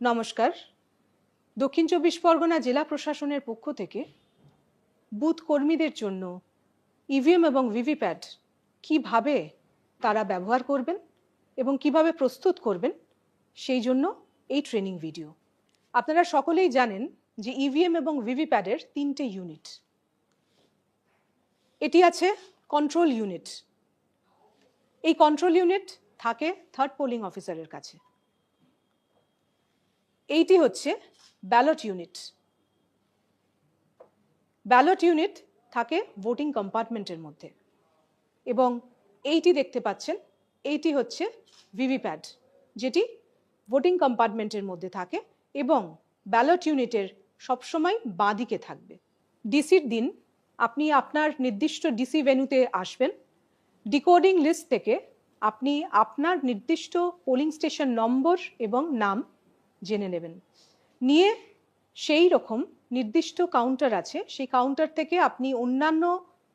নমস্কার। দক্ষিণ চব্বিশ পরগনা জেলা প্রশাসনের পক্ষ থেকে বুথ কর্মীদের জন্য ইভিএম এবং ভিভিপ্যাট কিভাবে তারা ব্যবহার করবেন এবং কিভাবে প্রস্তুত করবেন সেই জন্য এই ট্রেনিং ভিডিও। আপনারা সকলেই জানেন যে ইভিএম এবং ভিভিপ্যাটের তিনটে ইউনিট। এটি আছে কন্ট্রোল ইউনিট। এই কন্ট্রোল ইউনিট থাকে থার্ড পোলিং অফিসারের কাছে। এইটি হচ্ছে ব্যালট ইউনিট। ব্যালট ইউনিট থাকে ভোটিং কম্পার্টমেন্টের মধ্যে এবং এইটি দেখতে পাচ্ছেন, এইটি হচ্ছে ভিভিপ্যাট, যেটি ভোটিং কম্পার্টমেন্টের মধ্যে থাকে এবং ব্যালট ইউনিটের সবসময় বাঁ দিকে থাকবে। ডিসির দিন আপনি আপনার নির্দিষ্ট ডিসি ভেন্যুতে আসবেন। ডিকোডিং লিস্ট থেকে আপনি আপনার নির্দিষ্ট পোলিং স্টেশন নম্বর এবং নাম জেনে নেবেন। নিয়ে সেই রকম নির্দিষ্ট কাউন্টার আছে, সেই কাউন্টার থেকে আপনি অন্যান্য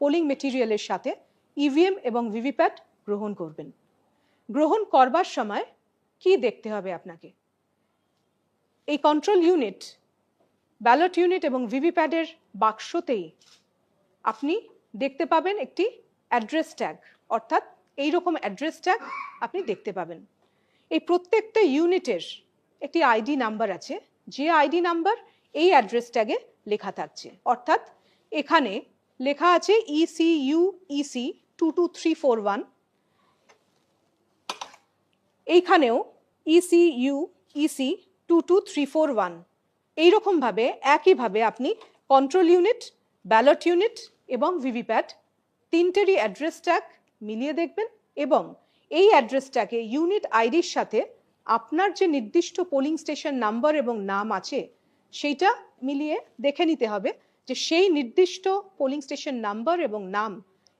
পোলিং মেটেরিয়ালের সাথে ইভিএম এবং ভিভিপ্যাট গ্রহণ করবেন। গ্রহণ করবার সময় কি দেখতে হবে আপনাকে? এই কন্ট্রোল ইউনিট, ব্যালট ইউনিট এবং ভিভিপ্যাটের বাক্সতেই আপনি দেখতে পাবেন একটি অ্যাড্রেস ট্যাগ, অর্থাৎ এই রকম অ্যাড্রেস ট্যাগ আপনি দেখতে পাবেন। এই প্রত্যেকটা ইউনিটের একটি আইডি নাম্বার আছে, যে আইডি নাম্বার এই অ্যাড্রেস ট্যাগে লেখা থাকছে। অর্থাৎ এখানে লেখা আছে ECU EC 22341, এইখানেও ECU EC 22341। এইরকমভাবে একইভাবে আপনি কন্ট্রোল ইউনিট, ব্যালট ইউনিট এবং ভিভিপ্যাট তিনটেরই অ্যাড্রেস ট্যাগ মিলিয়ে দেখবেন এবং এই অ্যাড্রেস ট্যাগে ইউনিট আইডির সাথে আপনার যে নির্দিষ্ট পোলিং স্টেশন নাম্বার এবং নাম আছে সেইটা মিলিয়ে দেখে নিতে হবে যে সেই নির্দিষ্ট পোলিং স্টেশন নাম্বার এবং নাম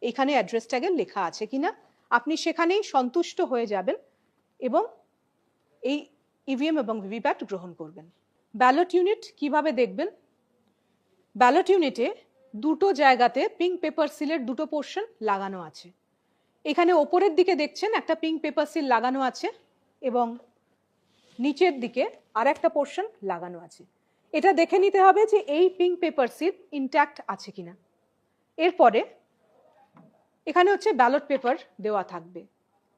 এখানে অ্যাড্রেস ট্যাগে লেখা আছে কিনা। আপনি সেখানেই সন্তুষ্ট হয়ে যাবেন এবং এই ইভিএম এবং ভিভিপ্যাট গ্রহণ করবেন। ব্যালট ইউনিট কিভাবে দেখবেন? ব্যালট ইউনিটে দুটো জায়গাতে পিঙ্ক পেপার সিলের দুটো পোর্শন লাগানো আছে। এখানে ওপরের দিকে দেখছেন একটা পিঙ্ক পেপার সিল লাগানো আছে এবং নিচের দিকে আর একটা পোর্শন লাগানো আছে। এটা দেখে নিতে হবে যে এই পিঙ্ক পেপার সিল ইনট্যাক্ট আছে কিনা। এরপরে এখানে হচ্ছে ব্যালট পেপার দেওয়া থাকবে।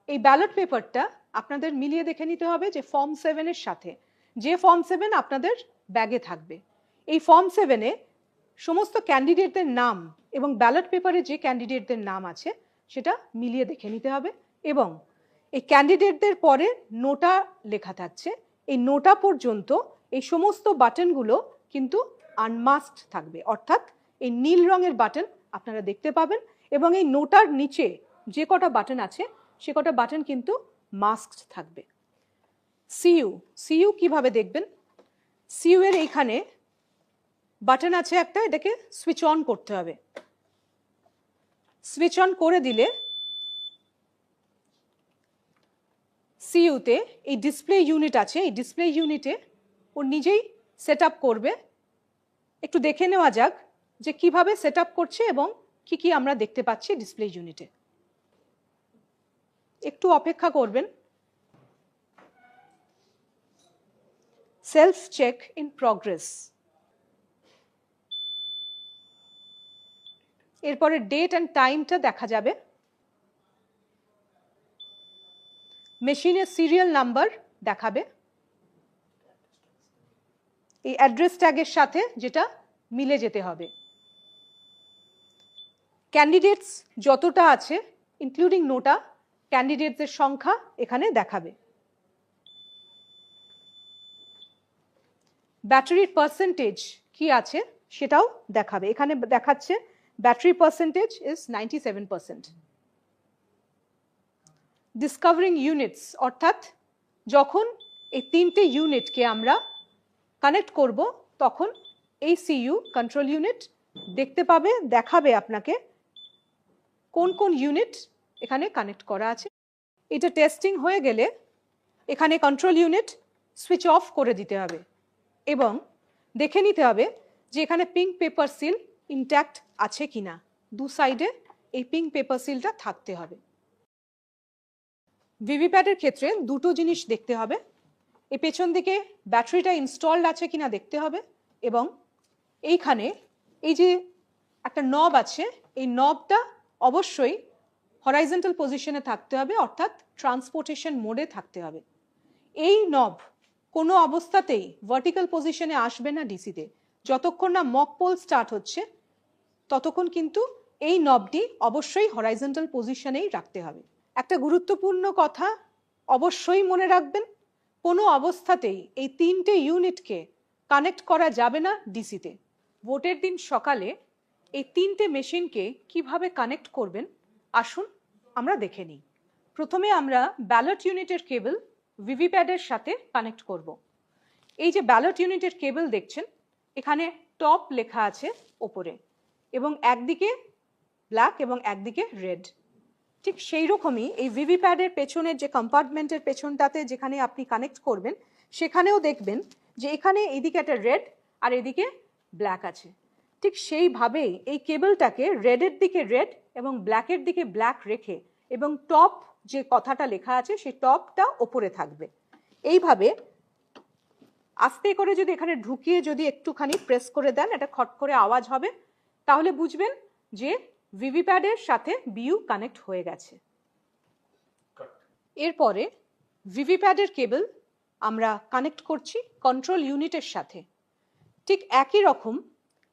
এই ব্যালট পেপারটা আপনাদের মিলিয়ে দেখে নিতে হবে যে ফর্ম 7-এর সাথে, যে ফর্ম 7 আপনাদের ব্যাগে থাকবে, এই ফর্ম 7-এ সমস্ত ক্যান্ডিডেটদের নাম এবং ব্যালট পেপারে যে ক্যান্ডিডেটদের নাম আছে সেটা মিলিয়ে দেখে নিতে হবে। এবং এই ক্যান্ডিডেটদের পরে নোটা লেখা থাকছে, এই নোটা পর্যন্ত এই সমস্ত বাটনগুলো কিন্তু আনমাস্কড থাকবে, অর্থাৎ এই নীল রঙের বাটন আপনারা দেখতে পাবেন এবং এই নোটার নিচে যে কটা বাটন আছে সে কটা বাটন কিন্তু মাস্কড থাকবে। সিইউ কিভাবে দেখবেন? সিইউ এর এইখানে বাটন আছে একটা, এটাকে সুইচ অন করতে হবে। সুইচ অন করে দিলে সিইউতে এই ডিসপ্লে ইউনিট আছে, এই ডিসপ্লে ইউনিটে ও নিজেই সেট আপ করবে। একটু দেখে নেওয়া যাক যে কিভাবে সেট আপ করছে এবং কি কি আমরা দেখতে পাচ্ছি ডিসপ্লে ইউনিটে। একটু অপেক্ষা করবেন। Self check in progress. এরপরে ডেট অ্যান্ড টাইমটা দেখা যাবে। মেশিনের সিরিয়াল নাম্বার দেখাবে এই অ্যাড্রেস ট্যাগের সাথে, যেটা মিলে যেতে হবে। ক্যান্ডিডেটস যতটা আছে ইনক্লুডিং নোটা, ক্যান্ডিডেটদের সংখ্যা এখানে দেখাবে। ব্যাটারির পার্সেন্টেজ কি আছে সেটাও দেখাবে। এখানে দেখাচ্ছে battery percentage is 97%। Discovering units, অর্থাৎ যখন এই তিনটে ইউনিটকে আমরা কানেক্ট করব তখন এই সিইউ কন্ট্রোল ইউনিট দেখতে পাবে, দেখাবে আপনাকে কোন কোন ইউনিট এখানে কানেক্ট করা আছে। এটা টেস্টিং হয়ে গেলে এখানে কন্ট্রোল ইউনিট সুইচ অফ করে দিতে হবে এবং দেখে নিতে হবে যে এখানে পিঙ্ক পেপার সিল ইনট্যাক্ট আছে কিনা। দু সাইডে এই পিঙ্ক পেপার সিলটা থাকতে হবে। ভিভিপ্যাটের ক্ষেত্রে দুটো জিনিস দেখতে হবে। এই পেছন দিকে ব্যাটারিটা ইনস্টলড আছে কিনা দেখতে হবে, এবং এইখানে এই যে একটা নব আছে, এই নবটা অবশ্যই হরাইজন্টাল পজিশনে থাকতে হবে, অর্থাৎ ট্রান্সপোর্টেশন মোডে থাকতে হবে। এই নব কোনো অবস্থাতেই ভার্টিক্যাল পজিশনে আসবে না ডিসিতে। যতক্ষণ না মক পোল স্টার্ট হচ্ছে ততক্ষণ কিন্তু এই নবটি অবশ্যই হরাইজন্টাল পজিশনেই রাখতে হবে। একটা গুরুত্বপূর্ণ কথা অবশ্যই মনে রাখবেন, কোনো অবস্থাতেই এই 3টে ইউনিটকে কানেক্ট করা যাবে না ডিসিতে। ভোটের দিন সকালে এই 3টে মেশিনকে কিভাবে কানেক্ট করবেন আসুন আমরা দেখে নিই। প্রথমে আমরা ব্যালট ইউনিটের কেবল ভিভিপ্যাডের সাথে কানেক্ট করব। এই যে ব্যালট ইউনিটের কেবল দেখছেন, এখানে টপ লেখা আছে ওপরে, এবং একদিকে ব্ল্যাক এবং একদিকে রেড। ঠিক সেই রকমই এই ভিভিপ্যাডের পেছনের যে কম্পার্টমেন্টের পেছনটাতে যেখানে আপনি কানেক্ট করবেন, সেখানেও দেখবেন যে এখানে এদিকে একটা রেড আর এদিকে ব্ল্যাক আছে। ঠিক সেইভাবেই এই কেবলটাকে রেডের দিকে রেড এবং ব্ল্যাকের দিকে ব্ল্যাক রেখে, এবং টপ যে কথাটা লেখা আছে সেই টপটা ওপরে থাকবে। এইভাবে আস্তে করে যদি এখানে ঢুকিয়ে যদি একটুখানি প্রেস করে দেন, এটা খট করে আওয়াজ হবে, তাহলে বুঝবেন যে ভিভিপ্যাডের সাথে বিইউ কানেক্ট হয়ে গেছে। এরপরে ভিভিপ্যাডের কেবল আমরা কানেক্ট করছি কন্ট্রোল ইউনিটের সাথে। ঠিক একই রকম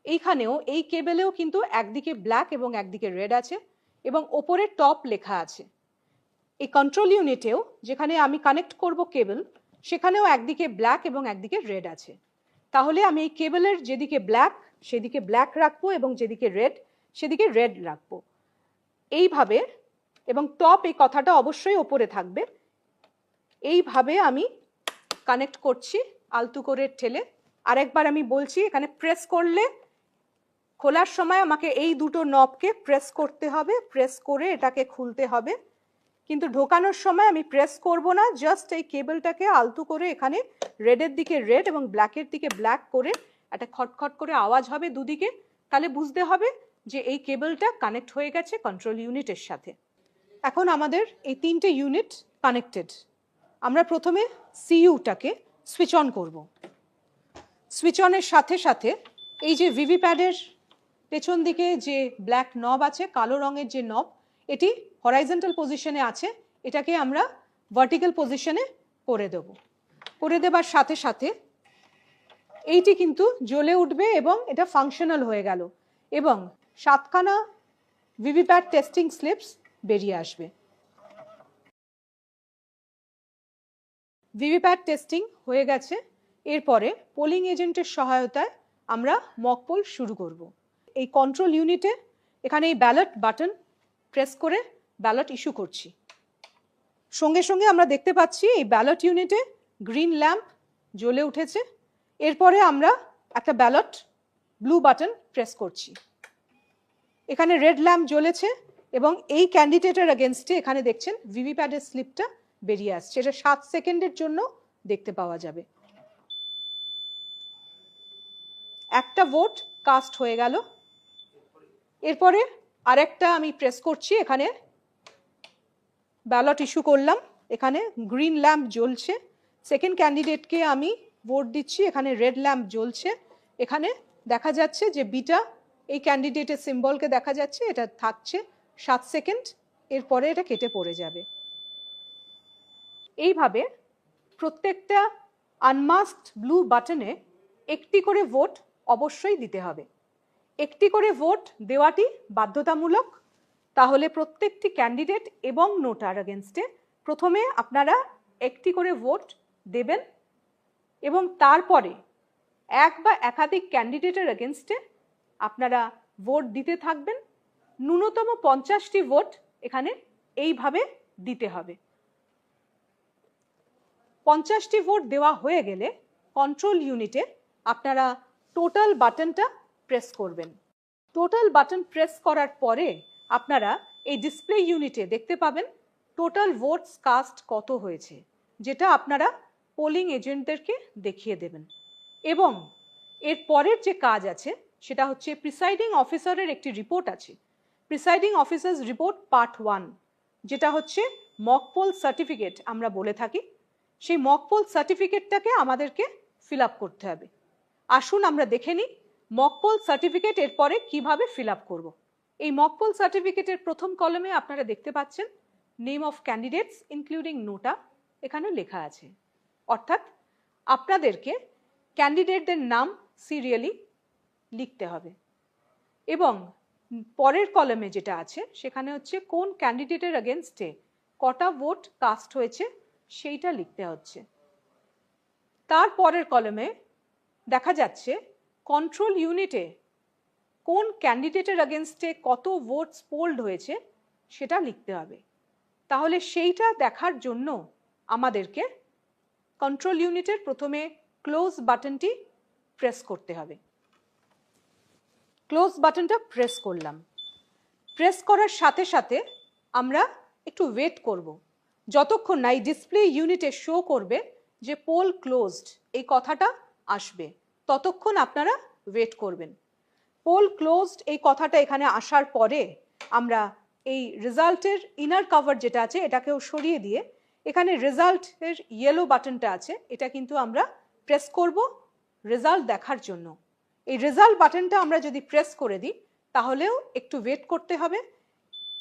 এইখানেও এই কেবলেও কিন্তু একদিকে ব্ল্যাক এবং একদিকে রেড আছে, এবং ওপরে টপ লেখা আছে। এই কন্ট্রোল ইউনিটেও যেখানে আমি কানেক্ট করব কেবল, সেখানেও একদিকে ব্ল্যাক এবং একদিকে রেড আছে। তাহলে আমি এই কেবলের যেদিকে ব্ল্যাক সেদিকে ব্ল্যাক রাখবো, এবং যেদিকে রেড সেদিকে রেড রাখবো, এইভাবে। এবং টপ এই কথাটা অবশ্যই ওপরে থাকবে। এইভাবে আমি কানেক্ট করছি আলতু করে ঠেলে। আরেকবার আমি বলছি, এখানে প্রেস করলে, খোলার সময় আমাকে এই দুটো নবকে প্রেস করতে হবে, প্রেস করে এটাকে খুলতে হবে। কিন্তু ঢোকানোর সময় আমি প্রেস করব না, জাস্ট এই কেবলটাকে আলতু করে এখানে রেডের দিকে রেড এবং ব্ল্যাকের দিকে ব্ল্যাক করে একটা খটখট করে আওয়াজ হবে দুদিকে, তাহলে বুঝতে হবে যে এই কেবলটা কানেক্ট হয়ে গেছে কন্ট্রোল ইউনিটের সাথে। এখন আমাদের এই 3টে ইউনিট কানেক্টেড। আমরা প্রথমে সিইউটাকে সুইচ অন করব। সুইচ অনের সাথে সাথে এই যে ভিভিপ্যাডের পেছন দিকে যে ব্ল্যাক নব আছে, কালো রঙের যে নব, এটি হরাইজন্টাল পজিশনে আছে, এটাকে আমরা ভার্টিক্যাল পজিশনে করে দেব। করে দেবার সাথে সাথে এইটি কিন্তু জ্বলে উঠবে এবং এটা ফাংশনাল হয়ে গেল, এবং 7খানা ভিভিপ্যাড টেস্টিং স্লিপস বেরিয়ে আসবে। ভিভিপ্যাড টেস্টিং হয়ে গেছে। এরপরে পোলিং এজেন্টের সহায়তায় আমরা মক পোল শুরু করব। এই কন্ট্রোল ইউনিটে এখানে এই ব্যালট বাটন প্রেস করে ব্যালট ইস্যু করছি। সঙ্গে সঙ্গে আমরা দেখতে পাচ্ছি এই ব্যালট ইউনিটে গ্রিন ল্যাম্প জ্বলে উঠেছে। এরপরে আমরা একটা ব্যালট ব্লু বাটন প্রেস করছি। এখানে রেড ল্যাম্প জ্বলেছে, এবং এই ক্যান্ডিডেটের এগেনস্টে এখানে দেখছেন ভিভিপ্যাডের স্লিপটা বেরিয়ে আসছে। এটা 7 সেকেন্ডের জন্য দেখতে পাওয়া যাবে। একটা ভোট কাস্ট হয়ে গেল। এরপরে আরেকটা আমি প্রেস করছি, এখানে ব্যালট ইস্যু করলাম, এখানে গ্রিন ল্যাম্প জ্বলছে। সেকেন্ড ক্যান্ডিডেটকে আমি ভোট দিচ্ছি, এখানে রেড ল্যাম্প জ্বলছে। এখানে দেখা যাচ্ছে যে বিটা এই ক্যান্ডিডেটের সিম্বলকে দেখা যাচ্ছে, এটা থাকছে 7 সেকেন্ড, এরপরে এটা কেটে পড়ে যাবে। এইভাবে প্রত্যেকটা আনমাস্কড ব্লু বাটনে একটি করে ভোট অবশ্যই দিতে হবে। একটি করে ভোট দেওয়াটি বাধ্যতামূলক। তাহলে প্রত্যেকটি ক্যান্ডিডেট এবং নোটার এগেনস্টে প্রথমে আপনারা একটি করে ভোট দেবেন, এবং তারপরে এক বা একাধিক ক্যান্ডিডেটের এগেনস্টে আপনারা ভোট দিতে থাকবেন। ন্যূনতম 50টি ভোট এখানে এইভাবে দিতে হবে। 50টি ভোট দেওয়া হয়ে গেলে কন্ট্রোল ইউনিটে আপনারা টোটাল বাটনটা প্রেস করবেন। টোটাল বাটন প্রেস করার পরে আপনারা এই ডিসপ্লে ইউনিটে দেখতে পাবেন টোটাল ভোটস কাস্ট কত হয়েছে, যেটা আপনারা পোলিং এজেন্টদেরকে দেখিয়ে দেবেন। এবং এর পরের যে কাজ আছে সেটা হচ্ছে প্রিসাইডিং অফিসারের একটি রিপোর্ট আছে, প্রিসাইডিং অফিসার্স রিপোর্ট পার্ট 1, যেটা হচ্ছে মক পোল সার্টিফিকেট আমরা বলে থাকি। সেই মক পোল সার্টিফিকেটটাকে আমাদেরকে ফিল আপ করতে হবে। আসুন আমরা দেখে নিই মক পোল সার্টিফিকেট এরপরে কিভাবে ফিল আপ করব। এই মক পোল সার্টিফিকেটের প্রথম কলামে আপনারা দেখতে পাচ্ছেন নেম অফ ক্যান্ডিডেটস ইনক্লুডিং নোটা এখানে লেখা আছে, অর্থাৎ আপনাদেরকে ক্যান্ডিডেটদের নাম সিরিয়ালি লিখতে হবে। এবং পরের কলামে যেটা আছে সেখানে হচ্ছে কোন ক্যান্ডিডেটের এগেনস্টে কটা ভোট কাস্ট হয়েছে সেইটা লিখতে হচ্ছে। তার পরের কলামে দেখা যাচ্ছে কন্ট্রোল ইউনিটে কোন ক্যান্ডিডেটের এগেনস্টে কত ভোটস পোলড হয়েছে সেটা লিখতে হবে। তাহলে সেইটা দেখার জন্য আমাদেরকে কন্ট্রোল ইউনিটের প্রথমে ক্লোজ বাটনটি প্রেস করতে হবে। ক্লোজ বাটনটা প্রেস করলাম। প্রেস করার সাথে সাথে আমরা একটু ওয়েট করব, যতক্ষণ না এই ডিসপ্লে ইউনিটে শো করবে যে পোল ক্লোজড এই কথাটা আসবে, ততক্ষণ আপনারা ওয়েট করবেন। পোল ক্লোজড এই কথাটা এখানে আসার পরে আমরা এই রেজাল্টের ইনার কভার যেটা আছে এটাকেও সরিয়ে দিয়ে এখানে রেজাল্টের ইয়েলো বাটনটা আছে, এটা কিন্তু আমরা প্রেস করব রেজাল্ট দেখার জন্য। এই রেজাল্ট বাটনটা আমরা যদি প্রেস করে দিই তাহলেও একটু ওয়েট করতে হবে।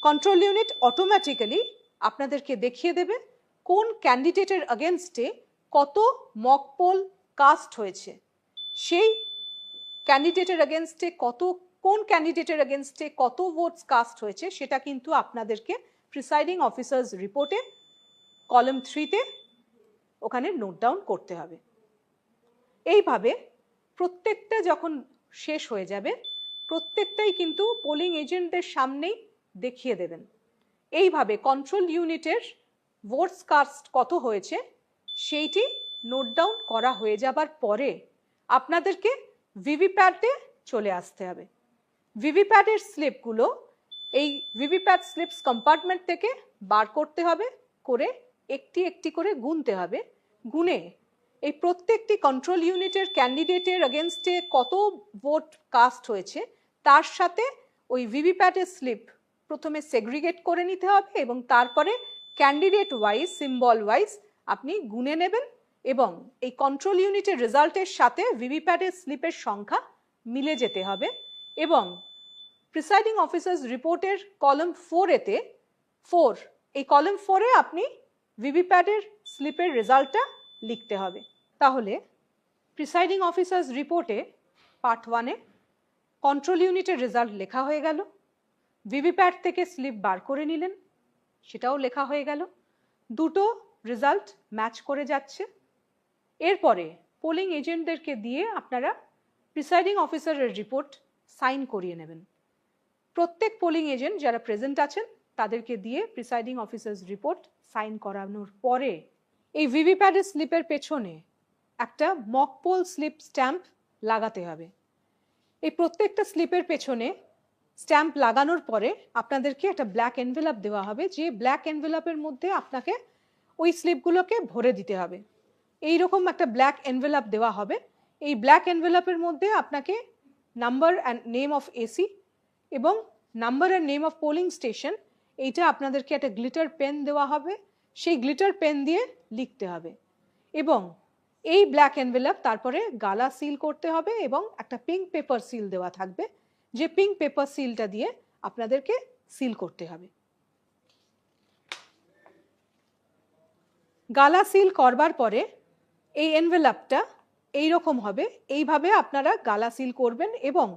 কন্ট্রোল ইউনিট অটোমেটিক্যালি আপনাদেরকে দেখিয়ে দেবে কোন ক্যান্ডিডেটের এগেনস্টে কত মক পোল কাস্ট হয়েছে, সেই ক্যান্ডিডেটের এগেনস্টে কোন ক্যান্ডিডেটের এগেনস্টে কত ভোটস কাস্ট হয়েছে সেটা কিন্তু আপনাদেরকে প্রিসাইডিং অফিসার্স রিপোর্টে কলাম 3-তে ওখানে নোট ডাউন করতে হবে। এইভাবে প্রত্যেকটা যখন শেষ হয়ে যাবে প্রত্যেকটাই কিন্তু পোলিং এজেন্টদের সামনেই দেখিয়ে দেবেন। এইভাবে কন্ট্রোল ইউনিটের ভোটস কাস্ট কত হয়েছে সেইটি নোট ডাউন করা হয়ে যাবার পরে আপনাদেরকে ভিভিপ্যাটে চলে আসতে হবে। ভিভিপ্যাটের স্লিপগুলো এই ভিভিপ্যাট স্লিপস কম্পার্টমেন্ট থেকে বার করতে হবে, করে একটি একটি করে গুনতে হবে। গুনে এই প্রত্যেকটি কন্ট্রোল ইউনিটের ক্যান্ডিডেটের এগেনস্টে কত ভোট কাস্ট হয়েছে তার সাথে ওই ভিভিপ্যাটের স্লিপ প্রথমে সেগ্রিগেট করে নিতে হবে এবং তারপরে ক্যান্ডিডেট ওয়াইজ সিম্বল ওয়াইজ আপনি গুনে নেবেন এবং এই কন্ট্রোল ইউনিটের রেজাল্টের সাথে ভিভিপ্যাটের স্লিপের সংখ্যা মিলে যেতে হবে। এবং প্রিসাইডিং অফিসার্স রিপোর্টের কলাম 4-এতে এই কলাম 4-এ আপনি ভিভিপ্যাটের স্লিপের রেজাল্টটা লিখতে হবে। তাহলে প্রিসাইডিং অফিসার্স রিপোর্টে পার্ট 1-এ কন্ট্রোল ইউনিটের রেজাল্ট লেখা হয়ে গেল, ভিভিপ্যাট থেকে স্লিপ বার করে নিলেন সেটাও লেখা হয়ে গেল, দুটো রেজাল্ট ম্যাচ করে যাচ্ছে। এরপরে পোলিং এজেন্টদেরকে দিয়ে আপনারা প্রিসাইডিং অফিসারের রিপোর্ট সাইন করিয়ে নেবেন। প্রত্যেক পোলিং এজেন্ট যারা প্রেজেন্ট আছেন তাদেরকে দিয়ে প্রিসাইডিং অফিসার্স রিপোর্ট সাইন করানোর পরে এই ভিভিপ্যাটের স্লিপের পেছনে একটা মক পোল স্লিপ স্ট্যাম্প লাগাতে হবে। এই প্রত্যেকটা স্লিপের পেছনে স্ট্যাম্প লাগানোর পরে আপনাদেরকে একটা ব্ল্যাক এনভেলপ দেওয়া হবে, যে ব্ল্যাক এনভেলপের মধ্যে আপনাকে ওই স্লিপগুলোকে ভরে দিতে হবে। এইরকম একটা ব্ল্যাক এনভেলপ দেওয়া হবে। এই ব্ল্যাক এনভেলপের মধ্যে আপনাকে number and name of AC এবং number and name of polling station এইটা আপনাদেরকে একটা গ্লিটার পেন দেওয়া হবে, সেই গ্লিটার পেন দিয়ে লিখতে হবে। এবং এই ব্ল্যাক এনভেলপ তারপরে গালা সিল করতে হবে এবং একটা পিঙ্ক পেপার সিল দেওয়া থাকবে, যে পিঙ্ক পেপার সিলটা দিয়ে আপনাদেরকে সিল করতে হবে। গালা সিল করবার পরে এই এনভেলপটা এইরকম হবে, এইভাবে আপনারা গালা সিল করবেন এবং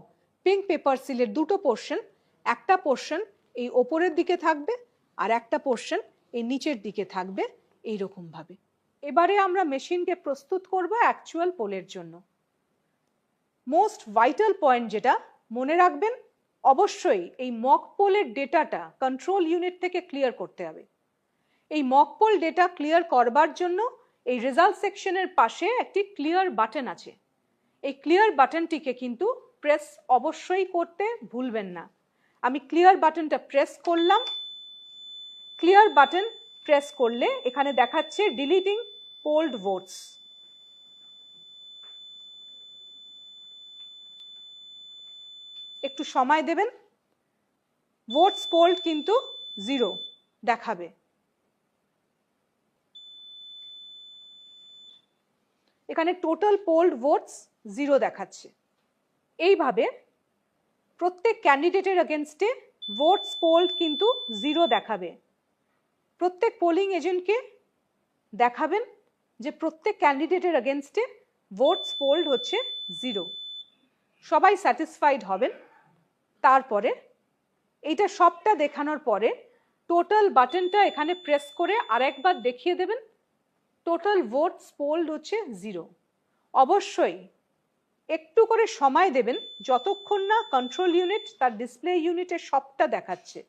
পিঙ্ক পেপার সিলের দুটো পোর্শন, একটা পোর্শন এই ওপরের দিকে থাকবে আর একটা পোর্শন এই নিচের দিকে থাকবে এইরকম ভাবে। এবারে আমরা মেশিনকে প্রস্তুত করব অ্যাকচুয়াল পোলের জন্য। মোস্ট ভাইটাল পয়েন্ট যেটা মনে রাখবেন, অবশ্যই এই মক পোলের ডেটাটা কন্ট্রোল ইউনিট থেকে ক্লিয়ার করতে হবে। এই মক পোল ডেটা ক্লিয়ার করবার জন্য এই রেজাল্ট সেকশনের পাশে একটি ক্লিয়ার বাটন আছে, এই ক্লিয়ার বাটনটিকে কিন্তু প্রেস অবশ্যই করতে ভুলবেন না। আমি ক্লিয়ার বাটনটা প্রেস করলাম। ক্লিয়ার বাটন প্রেস করলে এখানে দেখাচ্ছে ডিলিটিং পোলড ভোটস। একটু সময় দেবেন, ভোটস পোলড কিন্তু 0 দেখাবে। এখানে টোটাল পোলড ভোটস 0 দেখাচ্ছে। এইভাবে প্রত্যেক ক্যান্ডিডেটের এগেনস্টে ভোটস পোলড কিন্তু 0 দেখাবে। প্রত্যেক পোলিং এজেন্টকে দেখাবেন যে প্রত্যেক ক্যান্ডিডেটের এগেনস্টে ভোটস পোলড হচ্ছে 0। সবাই স্যাটিসফাইড হবেন। তারপরে এইটা সবটা দেখানোর পরে টোটাল বাটনটা এখানে প্রেস করে আরেকবার দেখিয়ে দেবেন টোটাল ভোটস পোলড হচ্ছে 0। অবশ্যই একটু করে সময় দেবেন যতক্ষণ না কন্ট্রোল ইউনিট তার ডিসপ্লে ইউনিটে সবটা দেখাচ্ছে।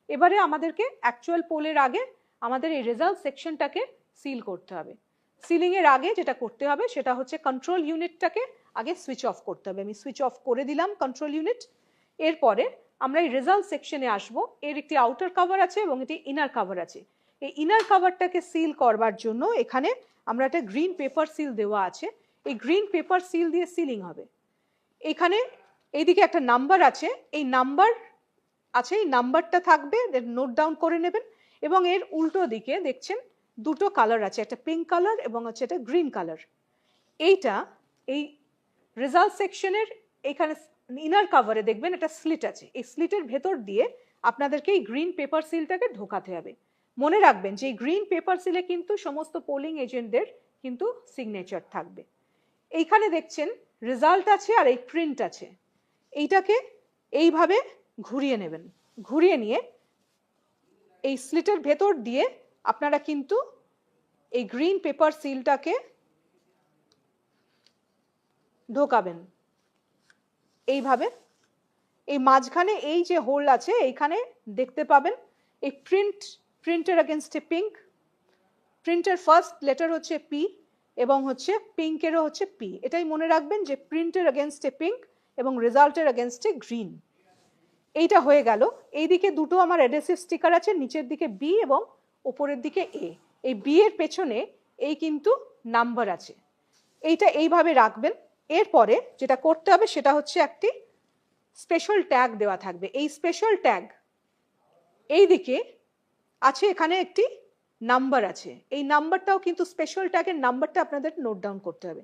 এবারে আমাদেরকে অ্যাকচুয়াল পোলের আগে আমাদের এই রেজাল্ট সেকশনটাকে সিল করতে হবে। সিলিং এর আগে যেটা করতে হবে সেটা হচ্ছে কন্ট্রোল ইউনিটটাকে আগে সুইচ অফ করতে হবে। আমি সুইচ অফ করে দিলাম কন্ট্রোল ইউনিট। এরপরে আমরা এই রেজাল্ট সেকশনে আসবো। এর একটি আউটার কভার আছে এবং একটি ইনার কভার আছে। এই ইনার কভারটাকে সিল করবার জন্য এখানে আমরা একটা গ্রিন পেপার সিল দেওয়া আছে। এই গ্রিন পেপার সিল দিয়ে সিলিং হবে। এখানে এইদিকে একটা নাম্বার আছে, এই নাম্বার আছে, এই নাম্বারটা থাকবে, নোট ডাউন করে নেবেন। এবং এর উল্টো দিকে দেখছেন দুটো কালার আছে, একটা পিঙ্ক কালার এবং হচ্ছে একটা গ্রিন কালার। এইটা এই রেজাল্ট সেকশনের এখানে ইনার কভারে দেখবেন একটা স্লিট আছে। এই স্লিটের ভেতর দিয়ে আপনাদেরকে এই গ্রিন পেপার সিলটাকে ঢোকাতে হবে। মনে রাখবেন যে এই গ্রিন পেপার সিলে কিন্তু সমস্ত পোলিং এজেন্টদের কিন্তু সিগনেচার থাকবে। এইখানে দেখছেন রেজাল্ট আছে আর এই প্রিন্ট আছে। এইটাকে এইভাবে ঘুরিয়ে নেবেন। ঘুরিয়ে নিয়ে এই স্লিটের ভেতর দিয়ে আপনারা কিন্তু এই গ্রিন পেপার সিলটাকে ঢোকাবেন এইভাবে। এই মাঝখানে এই যে হোল আছে এইখানে দেখতে পাবেন এই প্রিন্টের এগেনস্টে পিঙ্ক, প্রিন্টের ফার্স্ট লেটার হচ্ছে পি এবং হচ্ছে পিঙ্কেরও হচ্ছে পি। এটাই মনে রাখবেন যে প্রিন্টের এগেনস্টে পিঙ্ক এবং রেজাল্টের এগেনস্টে গ্রিন। এইটা হয়ে গেল। এইদিকে দুটো আমার অ্যাডহেসিভ স্টিকার আছে, নিচের দিকে বি এবং উপরের দিকে এ। এই বি এর পেছনে এই কিন্তু নাম্বার আছে। এইটা এইভাবে রাখবেন। এরপরে যেটা করতে হবে সেটা হচ্ছে একটি স্পেশাল ট্যাগ দেওয়া থাকবে। এই স্পেশাল ট্যাগ এইদিকে আছে, এখানে একটি নাম্বার আছে। এই নাম্বারটাও কিন্তু স্পেশাল ট্যাগের নাম্বারটা আপনাদের নোট ডাউন করতে হবে।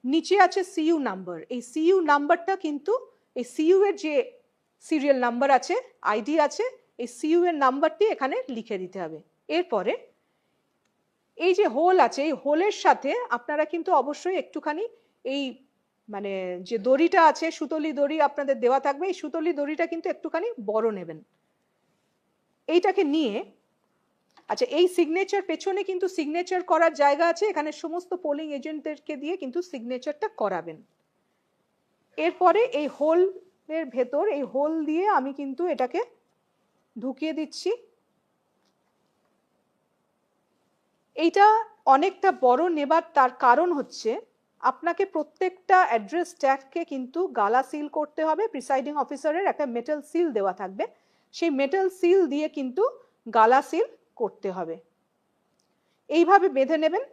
নিচে আছে সিইউ নাম্বার। এই সিইউ নাম্বারটা কিন্তু এই সিইউ এর যে সিরিয়াল নাম্বার আছে, আইডি আছে, এই সিইউ এর নাম্বারটি এখানে লিখে দিতে হবে। এরপরে এই যে হোল আছে এই হোলের সাথে আপনারা কিন্তু অবশ্যই একটুখানি এই মানে যে দড়িটা আছে সুতলি দড়ি আপনাদের দেওয়া থাকবে, এই সুতলি দড়িটা কিন্তু একটুখানি বড় নেবেন। এইটাকে নিয়ে আচ্ছা এই সিগনেচার পেছনে কিন্তু সিগনেচার করার জায়গা আছে, এখানে সমস্ত পোলিং এজেন্টদেরকে দিয়ে কিন্তু সিগনেচারটা করাবেন। এরপরে এই হোলের ভেতর এই হোল দিয়ে আমি কিন্তু এটাকে ঢুকিয়ে দিচ্ছি। এইটা অনেকটা বড় নেবার তার কারণ হচ্ছে আপনাকে প্রত্যেকটা অ্যাড্রেস ট্যাগকে কিন্তু গালা সিল করতে হবে। প্রিসাইডিং অফিসারের একটা মেটাল সিল দেওয়া থাকবে, সেই মেটাল সিল দিয়ে কিন্তু গালা সিল করতে হবে। এইভাবে বেঁধে নেবেন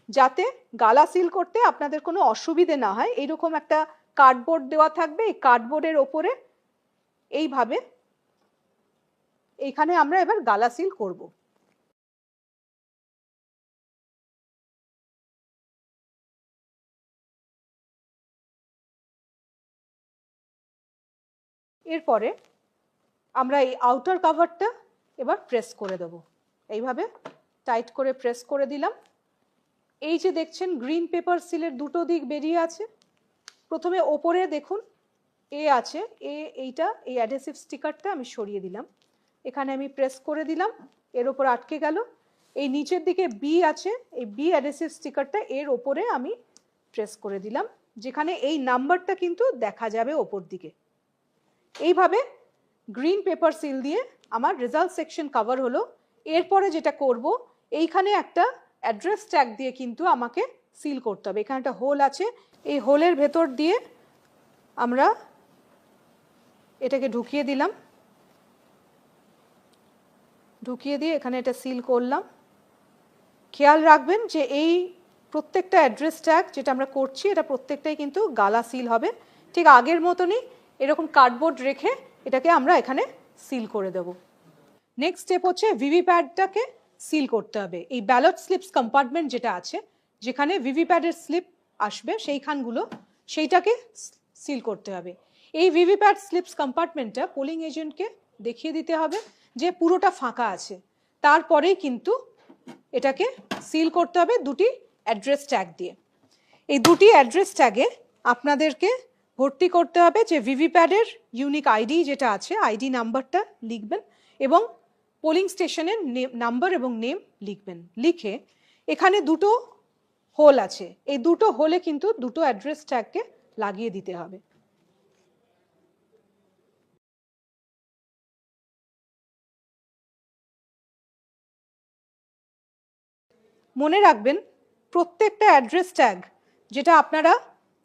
যাতে গালা সিল করতে আপনাদের কোনো অসুবিধে না হয়। এইরকম একটা কার্ডবোর্ড দেওয়া থাকবে, এই কার্ডবোর্ডের ওপরে এইভাবে এইখানে আমরা এবার গালা সিল করব। এরপরে আমরা এই আউটার কভারটা এবার প্রেস করে দেব। এইভাবে টাইট করে প্রেস করে দিলাম। এই যে দেখছেন গ্রিন পেপার সিলের দুটো দিক বেরিয়ে আছে। প্রথমে ওপরে দেখুন এ আছে, এইটা এই অ্যাডহেসিভ স্টিকারটা আমি সরিয়ে দিলাম, এখানে আমি প্রেস করে দিলাম, এর ওপর আটকে গেল। এই নিচের দিকে বি আছে, এই বি অ্যাডহেসিভ স্টিকারটা এর ওপরে আমি প্রেস করে দিলাম, যেখানে এই নাম্বারটা কিন্তু দেখা যাবে ওপর দিকে। এইভাবে গ্রিন পেপার সিল দিয়ে আমার রেজাল্ট সেকশন কভার হলো। এরপরে যেটা করব এইখানে একটা অ্যাড্রেস ট্যাগ দিয়ে কিন্তু আমাকে সিল করতে হবে। এখানে একটা হোল আছে, এই হোলের ভেতর দিয়ে আমরা এটাকে ঢুকিয়ে দিলাম, ঢুকিয়ে দিয়ে এখানে এটা সিল করলাম। খেয়াল রাখবেন যে এই প্রত্যেকটা অ্যাড্রেস ট্যাগ যেটা আমরা করছি এটা প্রত্যেকটাই কিন্তু গালা সিল হবে। ঠিক আগের মতনই এরকম কার্ডবোর্ড রেখে এটাকে আমরা এখানে সিল করে দেব। নেক্সট স্টেপ হচ্ছে ভিভিপ্যাডটাকে সিল করতে হবে। এই ব্যালট স্লিপস কম্পার্টমেন্ট যেটা আছে, যেখানে ভিভিপ্যাডের স্লিপ আসবে সেইটাকে সিল করতে হবে। এই ভিভিপ্যাট স্লিপস কম্পার্টমেন্টটা পোলিং এজেন্টকে দেখিয়ে দিতে হবে যে পুরোটা ফাঁকা আছে, তারপরেই কিন্তু এটাকে সিল করতে হবে দুটি অ্যাড্রেস ট্যাগ দিয়ে। এই দুটি অ্যাড্রেস ট্যাগে আপনাদেরকে ভর্তি করতে হবে যে ভিভিপ্যাডের ইউনিক আইডি যেটা আছে, আইডি নাম্বারটা লিখবেন এবং পোলিং স্টেশনের নাম্বার এবং নেম লিখবেন। লিখে এখানে দুটো হোল আছে, এই দুটো হোলে কিন্তু দুটো অ্যাড্রেস ট্যাগকে লাগিয়ে দিতে হবে। মনে রাখবেন প্রত্যেকটা অ্যাড্রেস ট্যাগ যেটা আপনারা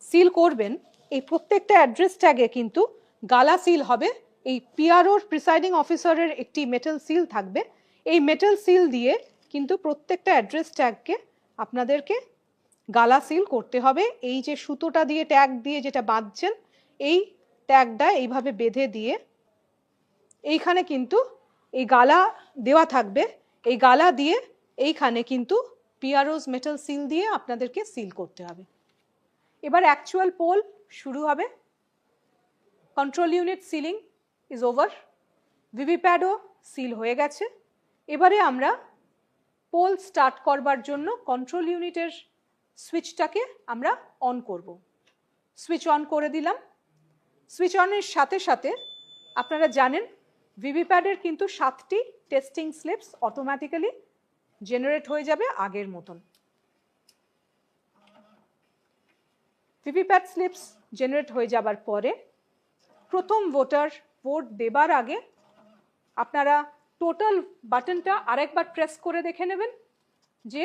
সিল করবেন, এই প্রত্যেকটা অ্যাড্রেস ট্যাগে কিন্তু গালা সিল হবে। এই পিআরওর প্রিসাইডিং অফিসারের একটি মেটাল সিল থাকবে, এই মেটাল সিল দিয়ে কিন্তু প্রত্যেকটা অ্যাড্রেস ট্যাগকে আপনাদেরকে গালা সিল করতে হবে। এই যে সুতোটা দিয়ে ট্যাগ দিয়ে যেটা বাঁধছেন, এই ট্যাগটা এইভাবে বেঁধে দিয়ে এইখানে কিন্তু এই গালা দেওয়া থাকবে, এই গালা দিয়ে এইখানে কিন্তু পিআরওস মেটাল সিল দিয়ে আপনাদেরকে সিল করতে হবে। এবার অ্যাকচুয়াল পোল শুরু হবে। Control unit sealing is over, ভিভিপ্যাডও সিল হয়ে গেছে। এবারে আমরা পোল স্টার্ট করবার জন্য কন্ট্রোল ইউনিটের সুইচটাকে আমরা অন করব। সুইচ অন করে দিলাম। সুইচ অনের সাথে সাথে আপনারা জানেন ভিভিপ্যাডের কিন্তু 7টি টেস্টিং স্লিপস অটোমেটিক্যালি জেনারেট হয়ে যাবে আগের মতন। ভিভিপ্যাড স্লিপস জেনারেট হয়ে যাবার পরে প্রথম ভোটার ভোট দেবার আগে আপনারা টোটাল বাটনটা আরেকবার প্রেস করে দেখে নেবেন যে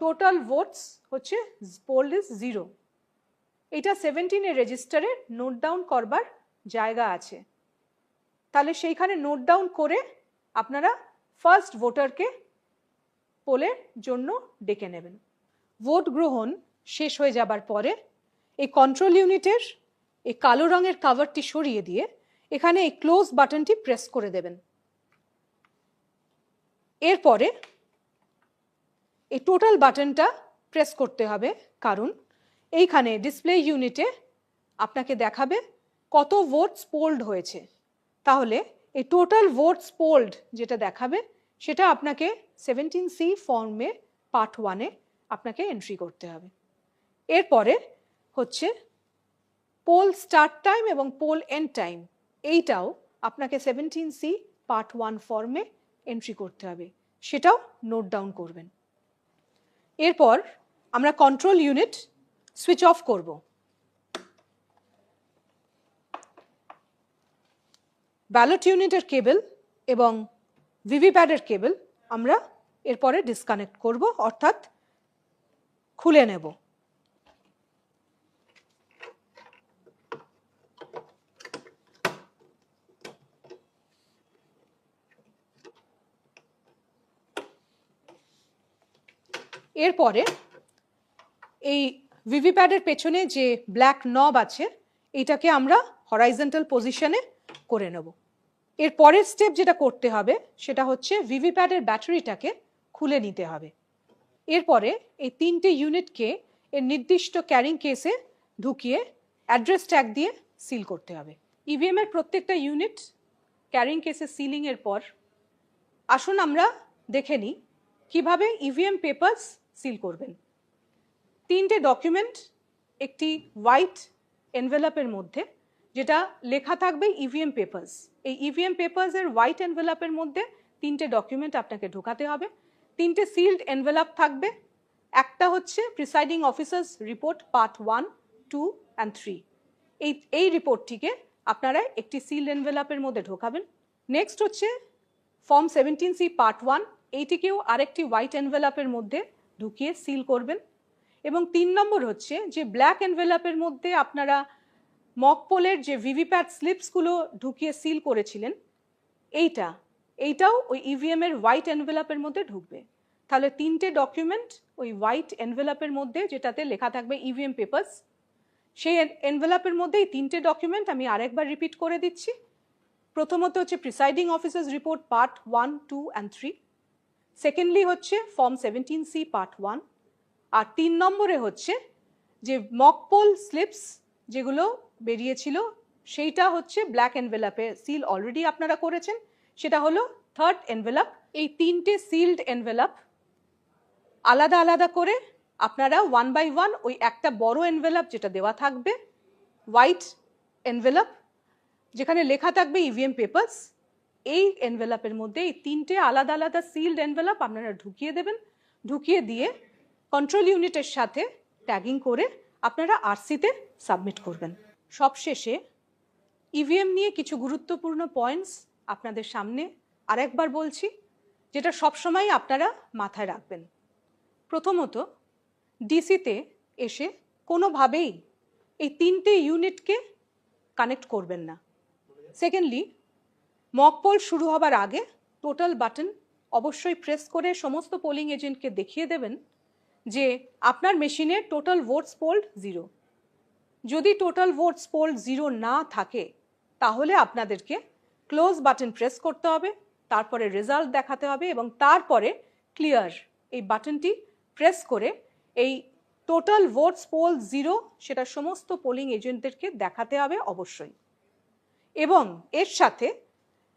টোটাল ভোটস হচ্ছে পোল ইজ 0। এটা 17 এর রেজিস্টারে নোট ডাউন করবার জায়গা আছে, তাহলে সেইখানে নোট ডাউন করে আপনারা ফার্স্ট ভোটারকে পোলের জন্য ডেকে নেবেন। ভোট গ্রহণ শেষ হয়ে যাবার পরে এই কন্ট্রোল ইউনিটের এই কালো রঙের কভারটি সরিয়ে দিয়ে এখানে এই ক্লোজ বাটনটি প্রেস করে দেবেন। এরপরে এই টোটাল বাটনটা প্রেস করতে হবে, কারণ এইখানে ডিসপ্লে ইউনিটে আপনাকে দেখাবে কত ভোটস পোল্ড হয়েছে। তাহলে এই টোটাল ভোটস পোল্ড যেটা দেখাবে সেটা আপনাকে 17C ফর্মে পার্ট 1-এ আপনাকে এন্ট্রি করতে হবে। এরপরে হচ্ছে পোল স্টার্ট টাইম এবং পোল এন্ড টাইম, এইটাও আপনাকে 17C পার্ট 1 ফর্মে এন্ট্রি করতে হবে, সেটাও নোট ডাউন করবেন। এরপর আমরা কন্ট্রোল ইউনিট সুইচ অফ করব। ব্যালট ইউনিটের কেবল এবং ভিভিপ্যাডের কেবল আমরা এরপরে ডিসকানেক্ট করব, অর্থাৎ খুলে নেব। এরপরে এই ভিভিপ্যাডের পেছনে যে ব্ল্যাক নব আছে এটাকে আমরা হরাইজন্টাল পজিশনে করে নেব। এর পরের স্টেপ যেটা করতে হবে সেটা হচ্ছে ভিভিপ্যাডের ব্যাটারিটাকে খুলে নিতে হবে। এরপরে এই 3টে ইউনিটকে এর নির্দিষ্ট ক্যারিং কেসে ঢুকিয়ে অ্যাড্রেস ট্যাগ দিয়ে সিল করতে হবে। ইভিএম এর প্রত্যেকটা ইউনিট ক্যারিং কেসে সিলিং এর পর আসুন আমরা দেখে নিই কিভাবে ইভিএম পেপারস সিল করবেন। 3টে ডকুমেন্ট একটি হোয়াইট এনভেলপের মধ্যে, যেটা লেখা থাকবে ইভিএম পেপারস। এই ইভিএম পেপারস এর হোয়াইট এনভেলপের মধ্যে 3টে ডকুমেন্ট আপনাকে ঢোকাতে হবে। 3টে সিলড এনভেলপ থাকবে। একটা হচ্ছে presiding officers report part 1, 2 and 3। এই রিপোর্টটিকে আপনারা একটি সিলড এনভেলপের মধ্যে ঢোকাবেন। নেক্সট হচ্ছে ফর্ম 17C পার্ট 1, এইটিকেও আরেকটি হোয়াইট এনভেলপের মধ্যে ঢুকিয়ে সিল করবেন। এবং 3 নম্বর হচ্ছে যে ব্ল্যাক এনভেলপের মধ্যে আপনারা মক পোলের যে ভিভিপ্যাট স্লিপসগুলো ঢুকিয়ে সিল করেছিলেন, এইটাও ওই ইভিএম এর হোয়াইট এনভেলপের মধ্যে ঢুকবে। তাহলে 3টে ডকুমেন্ট ওই হোয়াইট এনভেলপের মধ্যে, যেটাতে লেখা থাকবে ইভিএম পেপারস, সেই এনভেলপের মধ্যে এই 3টে ডকুমেন্ট আমি আরেকবার রিপিট করে দিচ্ছি। প্রথমত হচ্ছে presiding officers report part 1, 2 and 3। Secondly হচ্ছে ফর্ম 17C পার্ট 1। আর 3 নম্বরে হচ্ছে যে মক পোল স্লিপস যেগুলো বেরিয়েছিল সেইটা হচ্ছে ব্ল্যাক এনভেলাপে সিল অলরেডি আপনারা করেছেন, সেটা হলো থার্ড এনভেলাপ। এই তিনটে সিলড এনভেলাপ আলাদা আলাদা করে আপনারা ওয়ান বাই ওয়ান ওই একটা বড় এনভেলাপ যেটা দেওয়া থাকবে হোয়াইট এনভেলাপ যেখানে লেখা থাকবে ইভিএম পেপারস, এই এনভেলাপের মধ্যে এই তিনটে আলাদা আলাদা সিলড এনভেলাপ আপনারা ঢুকিয়ে দেবেন। ঢুকিয়ে দিয়ে কন্ট্রোল ইউনিটের সাথে ট্যাগিং করে আপনারা আরসিতে সাবমিট করবেন। সবশেষে ইভিএম নিয়ে কিছু গুরুত্বপূর্ণ পয়েন্টস আপনাদের সামনে আরেকবার বলছি, যেটা সবসময় আপনারা মাথায় রাখবেন। প্রথমত, ডিসিতে এসে কোনোভাবেই এই তিনটে ইউনিটকে কানেক্ট করবেন না। সেকেন্ডলি, মক পোল শুরু হবার আগে টোটাল বাটন অবশ্যই প্রেস করে সমস্ত পোলিং এজেন্টকে দেখিয়ে দেবেন যে আপনার মেশিনে টোটাল ভোটস পোলড 0। যদি টোটাল ভোটস পোলড 0 না থাকে তাহলে আপনাদেরকে ক্লোজ বাটন প্রেস করতে হবে, তারপরে রেজাল্ট দেখাতে হবে এবং তারপরে ক্লিয়ার এই বাটনটি প্রেস করে এই টোটাল ভোটস পোল 0 সেটা সমস্ত পোলিং এজেন্টদেরকে দেখাতে হবে অবশ্যই। এবং এর সাথে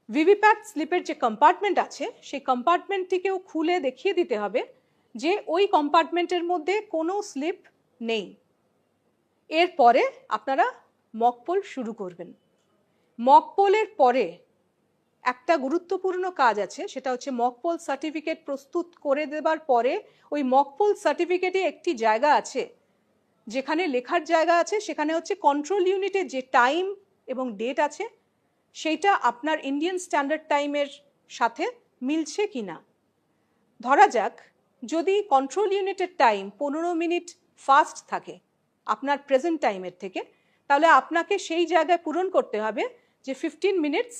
ভিভিপ্যাট স্লিপের যে কম্পার্টমেন্ট আছে সেই কম্পার্টমেন্টটিকেও খুলে দেখিয়ে দিতে হবে যে ওই কম্পার্টমেন্টের মধ্যে কোনো স্লিপ নেই। এরপরে আপনারা মক পোল শুরু করবেন। মক পোলের পরে একটা গুরুত্বপূর্ণ কাজ আছে, সেটা হচ্ছে মক পোল সার্টিফিকেট প্রস্তুত করে দেবার পরে ওই মক পোল সার্টিফিকেটে একটি জায়গা আছে যেখানে লেখার জায়গা আছে, সেখানে হচ্ছে কন্ট্রোল ইউনিটের যে টাইম এবং ডেট আছে সেইটা আপনার ইন্ডিয়ান স্ট্যান্ডার্ড টাইমের সাথে মিলছে কি না। ধরা যাক যদি কন্ট্রোল ইউনিটের টাইম 15 মিনিট ফাস্ট থাকে আপনার প্রেজেন্ট টাইমের থেকে, তাহলে আপনাকে সেই জায়গায় পূরণ করতে হবে যে 15 মিনিটস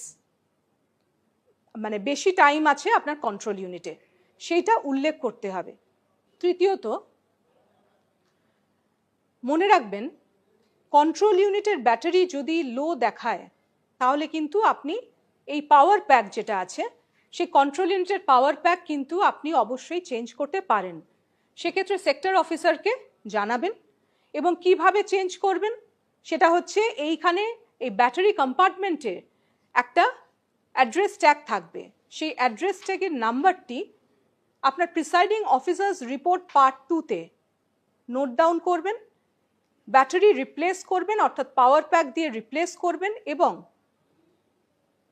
মানে বেশি টাইম আছে আপনার কন্ট্রোল ইউনিটে, সেইটা উল্লেখ করতে হবে। তৃতীয়ত, মনে রাখবেন কন্ট্রোল ইউনিটের ব্যাটারি যদি লো দেখায় তাহলে কিন্তু আপনি এই পাওয়ার প্যাক যেটা আছে সেই কন্ট্রোল ইউনিটের পাওয়ার প্যাক কিন্তু আপনি অবশ্যই চেঞ্জ করতে পারেন। সেক্ষেত্রে সেক্টর অফিসারকে জানাবেন এবং কিভাবে চেঞ্জ করবেন সেটা হচ্ছে এইখানে এই ব্যাটারি কম্পার্টমেন্টে একটা অ্যাড্রেস ট্যাগ থাকবে, সেই অ্যাড্রেস ট্যাগের নাম্বারটি আপনার প্রিসাইডিং অফিসার্স রিপোর্ট পার্ট 2-তে নোট ডাউন করবেন, ব্যাটারি রিপ্লেস করবেন অর্থাৎ পাওয়ার প্যাক দিয়ে রিপ্লেস করবেন এবং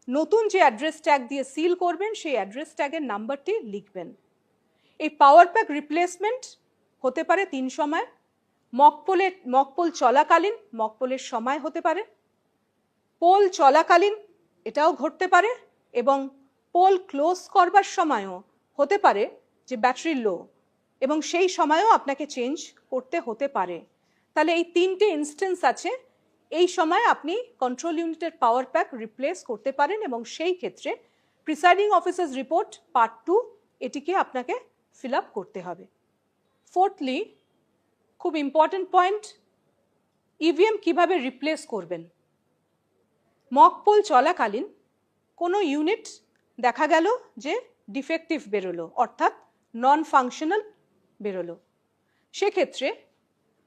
নতুন যে অ্যাড্রেস ট্যাগ দিয়ে সিল করবেন সেই অ্যাড্রেস ট্যাগের নাম্বারটি লিখবেন। এই পাওয়ার প্যাক রিপ্লেসমেন্ট হতে পারে 3 সময়, মক পোল চলাকালীন, মক পোলের সময় হতে পারে, পোল চলাকালীন এটাও ঘটতে পারে এবং পোল ক্লোজ করবার সময়ও হতে পারে যে ব্যাটারি লো এবং সেই সময়ও আপনাকে চেঞ্জ করতে হতে পারে। তাহলে এই 3টে ইনস্টেন্স আছে, এই সময় আপনি কন্ট্রোল ইউনিটের পাওয়ার প্যাক রিপ্লেস করতে পারেন এবং সেই ক্ষেত্রে প্রিসাইডিং অফিসার্স রিপোর্ট পার্ট 2 এটিকে আপনাকে ফিল আপ করতে হবে। ফোর্থলি, খুব ইম্পর্টেন্ট পয়েন্ট, ইভিএম কিভাবে রিপ্লেস করবেন। মক পোল চলাকালীন কোনো ইউনিট দেখা গেল যে ডিফেক্টিভ বেরোলো অর্থাৎ নন ফাংশনাল বেরোলো, সেক্ষেত্রে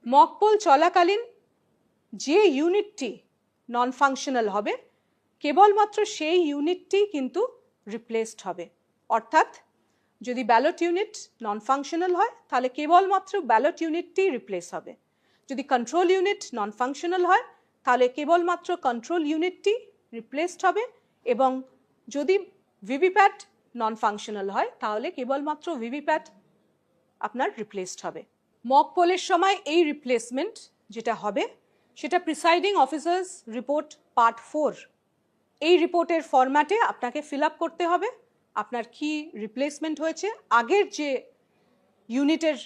মক পোল চলাকালীন যে ইউনিটটি নন ফাংশনাল হবে কেবলমাত্র সেই ইউনিটটি কিন্তু রিপ্লেসড হবে। অর্থাৎ যদি ব্যালট ইউনিট নন ফাংশনাল হয় তাহলে কেবলমাত্র ব্যালট ইউনিটটি রিপ্লেস হবে, যদি কন্ট্রোল ইউনিট নন ফাংশনাল হয় তাহলে কেবলমাত্র কন্ট্রোল ইউনিটটি রিপ্লেসড হবে এবং যদি ভিভিপ্যাট নন ফাংশনাল হয় তাহলে কেবলমাত্র ভিভিপ্যাট আপনার রিপ্লেসড হবে। মক পোলের সময় এই রিপ্লেসমেন্ট যেটা হবে সেটা প্রিসাইডিং অফিসার্স রিপোর্ট পার্ট 4 এই রিপোর্টের ফরম্যাটে আপনাকে ফিল আপ করতে হবে আপনার কি রিপ্লেসমেন্ট হয়েছে, আগের যে ইউনিটের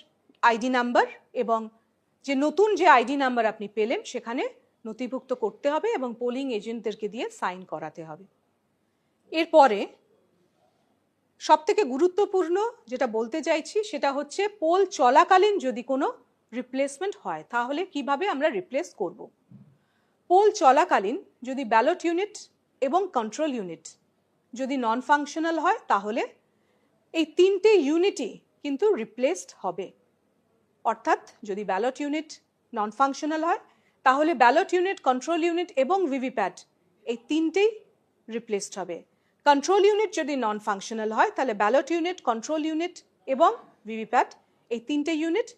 আইডি নাম্বার এবং যে নতুন যে আইডি নাম্বার আপনি পেলেন সেখানে নথিভুক্ত করতে হবে এবং পোলিং এজেন্টদেরকে দিয়ে সাইন করাতে হবে। এরপরে সবথেকে গুরুত্বপূর্ণ যেটা বলতে চাইছি সেটা হচ্ছে পোল চলাকালীন যদি কোনো রিপ্লেসমেন্ট হয় তাহলে কিভাবে আমরা রিপ্লেস করব। পোল চলাকালীন যদি ব্যালট ইউনিট এবং কন্ট্রোল ইউনিট যদি নন ফাংশনাল হয় তাহলে এই 3টে ইউনিটই কিন্তু রিপ্লেসড হবে। অর্থাৎ যদি ব্যালট ইউনিট নন ফাংশনাল হয়, তাহলে ব্যালট ইউনিট, কন্ট্রোল ইউনিট এবং ভিভিপ্যাট এই তিনটেই রিপ্লেসড হবে। কন্ট্রোল ইউনিট যদি নন ফাংশনাল হয় তাহলে ব্যালট ইউনিট, কন্ট্রোল ইউনিট এবং ভিভিপ্যাট এই তিনটে ইউনিট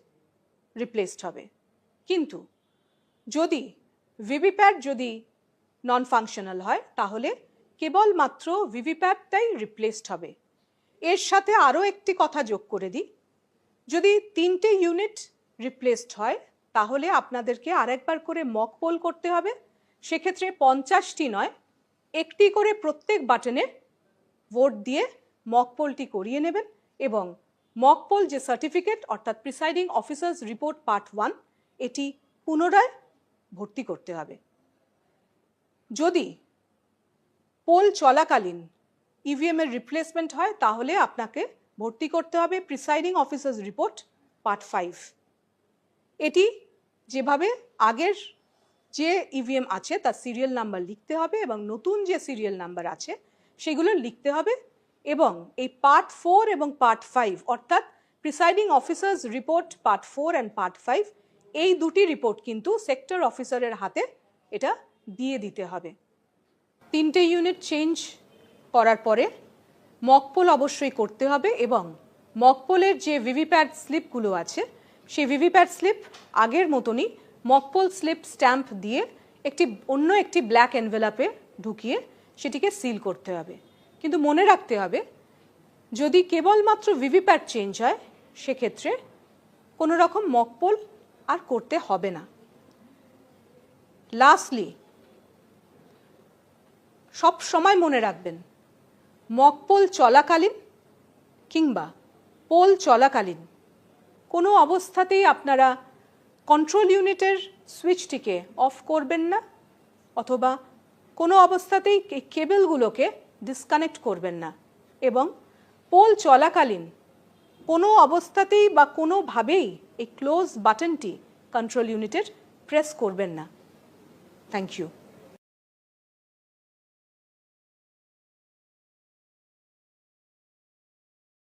রিপ্লেসড হবে। কিন্তু যদি ভিভিপ্যাট যদি নন ফাংশনাল হয় তাহলে কেবলমাত্র ভিভিপ্যাটটাই রিপ্লেসড হবে। এর সাথে আরও একটি কথা যোগ করে দিই, যদি তিনটে ইউনিট রিপ্লেসড হয় তাহলে আপনাদেরকে আরেকবার করে মক পোল করতে হবে। সেক্ষেত্রে 50টি নয়, একটি করে প্রত্যেক বাটনে ভোট দিয়ে মক পোলটি করিয়ে নেবেন এবং মক পোল যে সার্টিফিকেট অর্থাৎ প্রিসাইডিং অফিসার্স রিপোর্ট পার্ট 1 এটি পুনরায় ভর্তি করতে হবে। যদি পোল চলাকালীন ইভিএম এর রিপ্লেসমেন্ট হয় তাহলে আপনাকে ভর্তি করতে হবে প্রিসাইডিং অফিসার্স রিপোর্ট পার্ট 5। এটি যেভাবে আগের যে ইভিএম আছে তার সিরিয়াল নাম্বার লিখতে হবে এবং নতুন যে সিরিয়াল নাম্বার আছে সেগুলো লিখতে হবে এবং এই পার্ট 4 এবং পার্ট 5 অর্থাৎ presiding officers report part 4 and part 5 এই দুটি রিপোর্ট কিন্তু সেক্টর অফিসারের হাতে এটা দিয়ে দিতে হবে। তিনটে ইউনিট চেঞ্জ করার পরে মক পোল অবশ্যই করতে হবে এবং মক পোলের যে ভিভিপ্যাট স্লিপগুলো আছে সেই ভিভিপ্যাট স্লিপ আগের মতনই মক পোল স্লিপ স্ট্যাম্প দিয়ে অন্য একটি ব্ল্যাক এনভেলাপে ঢুকিয়ে সেটিকে সিল করতে হবে। কিন্তু মনে রাখতে হবে যদি কেবলমাত্র ভিভিপ্যাট চেঞ্জ হয় সেক্ষেত্রে কোনো রকম মক পোল আর করতে হবে না। লাস্টলি সব সময় মনে রাখবেন মক পোল চলাকালীন কিংবা পোল চলাকালীন কোনো অবস্থাতেই আপনারা কন্ট্রোল ইউনিটের সুইচটিকে অফ করবেন না অথবা কোনো অবস্থাতেই কেবলগুলোকে ডিসকানেক্ট করবেন না এবং পোল চলাকালীন কোনো অবস্থাতেই বা কোনোভাবেই এই ক্লোজ বাটনটি কন্ট্রোল ইউনিটের প্রেস করবেন না। Thank you.